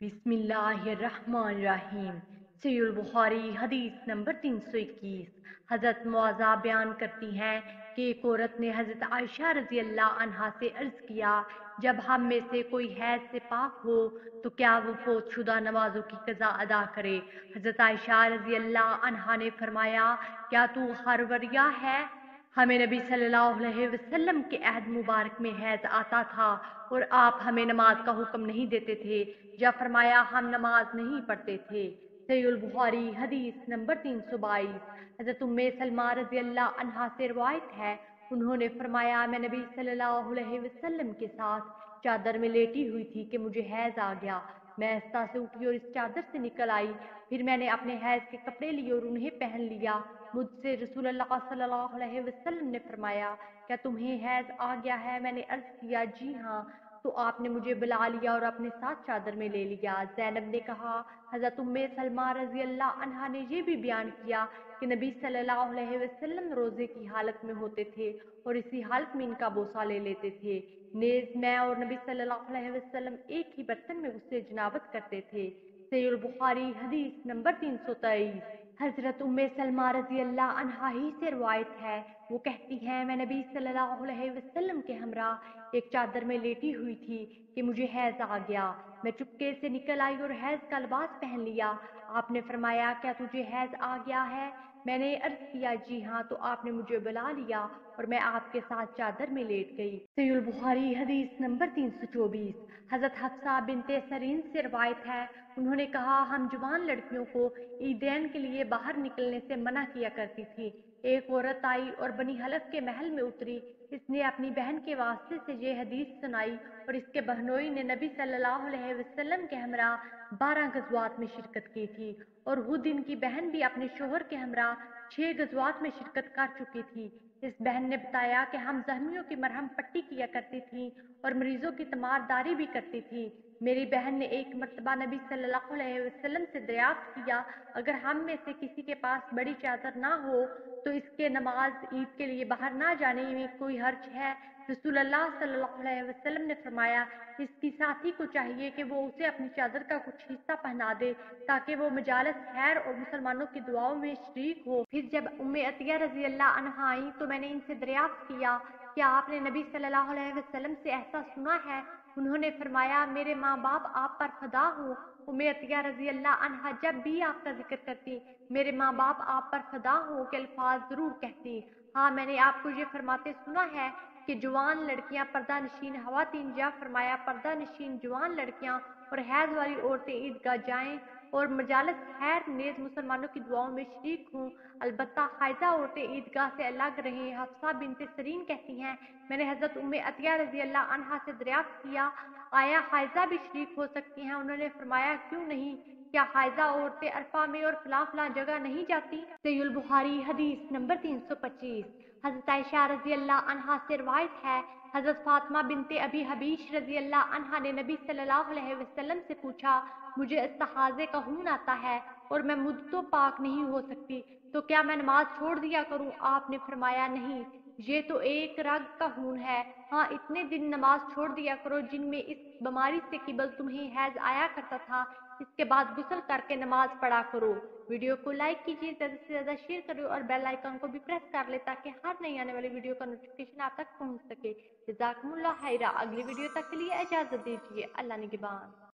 बिस्मिल्लाहिर्रहमानिर्रहीम। सहीहुल बुखारी हदीस नंबर 321। हजरत मुआज़ा बयान करती हैं कि एक औरत ने हजरत आयशा रजी अल्लाह अन्हा से अर्ज किया, जब हम में से कोई हैज से पाक हो तो क्या वो फौतशुदा नमाजों की कज़ा अदा करे। हजरत आयशा रजी अल्लाह अन्हा ने फरमाया, क्या तू हरवरिया है? हमें नबी सल्लल्लाहु अलैहि वसल्लम के अहद मुबारक में हैज आता था और आप हमें नमाज का हुक्म नहीं देते थे या फरमाया हम नमाज नहीं पढ़ते थे। सहीहुल बुखारी हदीस नंबर 322। हजरत उम्मे सलमा रजी अल्लाह अन्हा से रिवायत है, उन्होंने फरमाया, मैं नबी सल्लल्लाहु अलैहि वसल्लम के साथ चादर में लेटी हुई थी कि मुझे हैज आ गया। मैं आहिस्ता से उठी और इस चादर से निकल आई। फिर मैंने अपने हैज के कपड़े लिए और उन्हें पहन लिया। मुझसे रसूलुल्लाह सल्लल्लाहु अलैहि वसल्लम ने फरमाया, क्या तुम्हें हैज आ गया है? मैंने अर्ज किया, जी हाँ। तो आपने मुझे बुला लिया और अपने साथ चादर में ले लिया। ज़ैनब ने कहा, हज़रत उम्मे सलमा रज़ी अल्लाह अन्हा ने ये भी बयान किया कि नबी सल्लल्लाहु अलैहि वसल्लम रोज़े की हालत में होते थे और इसी हालत में इनका बोसा ले लेते थे। नेज़ मैं और नबी सल्लल्लाहु अलैहि वसल्लम एक ही बर्तन में उससे जनाबत करते थे। सहीहुल बुखारी हदीस नंबर 323। हजरत उम्मे सलमा रजी अल्लाह अन्हा ही से रवायत है, वो कहती हैं, मैं नबी सल्लल्लाहु अलैहि वसल्लम के हमरा एक चादर में लेटी हुई थी कि मुझे हैज आ गया। मैं चुपके से निकल आई और हैज का लिबास पहन लिया। आपने फरमाया, क्या तुझे हैज आ गया है? मैंने अर्ज किया, जी हाँ। तो आपने मुझे बुला लिया और मैं आपके साथ चादर में लेट गई। सहीहुल बुखारी हदीस नंबर 324। हजरत हफ्सा बिनते सरीन से रवायत है, उन्होंने कहा, हम जवान लड़कियों को ईदैन के लिए बाहर निकलने से मना किया करती थी। एक औरत आई और बनी हलफ के महल में उतरी। इसने अपनी बहन के वास्ते से ये हदीस सुनाई और इसके बहनोई ने नबी सल्लल्लाहु अलैहि वसल्लम के हमरा 12 गज़वात में शिरकत की थी और खुद इनकी बहन भी अपने शोहर के हमरा 6 गज़वात में शिरकत कर चुकी थी। इस बहन ने बताया कि हम जख्मियों की मरहम पट्टी किया करती थी और मरीजों की तमारदारी भी करती थी। मेरी बहन ने एक मर्तबा नबी सल्लल्लाहु अलैहि वसल्लम से दरियाफ्त किया, अगर हम में से किसी के पास बड़ी चादर ना हो तो इसके नमाज ईद के लिए बाहर ना जाने में कोई हर्ज है? रसूलुल्लाह सल्लल्लाहु अलैहि वसल्लम ने फरमाया, इसकी साथी को चाहिए कि वो उसे अपनी चादर का कुछ हिस्सा पहना दे ताकि वो मजालस खैर और मुसलमानों की दुआओं में शरीक हो। फिर जब उम्मे अतिया रजी अल्लाह अन्हा आई तो मैंने इनसे दरियाफ्त किया, क्या आपने नबी सल्लल्लाहु अलैहि वसल्लम से ऐसा सुना है? उन्होंने फरमाया, मेरे माँ बाप आप पर फदा हो। उम्मे अतिया रजी अल्लाह अन्हा जब भी आपका जिक्र करती, मेरे माँ बाप आप पर फदा हो के अल्फाज जरूर कहती। हाँ, मैंने आपको ये फरमाते सुना है कि जवान लड़कियां पर्दा नशीन खवातीन, या फरमाया पर्दा नशीन जवान लड़कियां और हैज वाली औरतें ईदगाह जाएं और मजालस खैर नेज मुसलमानों की दुआओं में शरीक हों। अलबत्ता हाइजा औरतें ईदगाह से अलग रहें। हफ्सा बिनते सरीन कहती हैं, मैंने हजरत उम्मे अतिया रजी अल्लाह अन्हा से दरियाफ्त किया, आया हाइजा भी शरीक हो सकती हैं? उन्होंने फरमाया, क्यों नहीं, क्या हाइजा औरतें अरफा में और फला फला जगह नहीं जाती? सहीहुल बुखारी हदीस नंबर 325। हजरत आयशा रजी अल्लाह अन्हा से रवायत है, हजरत फातिमा बिनते अबी हबीश रजी अल्लाह अन्हा ने नबी सल्लल्लाहु अलैहि वसल्लम से पूछा, मुझे इस्तिहाज़े का खून आता है और मैं मुद्दतों पाक नहीं हो सकती, तो क्या मैं नमाज छोड़ दिया करूं? आपने फरमाया, नहीं, ये तो एक रग का खून है। हाँ, इतने दिन नमाज छोड़ दिया करो जिनमें इस बीमारी से किबल तुम्हें हैज आया करता था। इसके बाद गुस्ल करके नमाज पढ़ा करो। वीडियो को लाइक कीजिए, ज़्यादा से ज़्यादा शेयर करें और बेल आइकन को भी प्रेस कर ले ताकि हर नई आने वाली वीडियो का नोटिफिकेशन आप तक पहुंच सके। जज़ाकुमुल्लाह खैरा। अगली वीडियो तक के लिए इजाज़त दीजिए। अल्लाह निगहबान।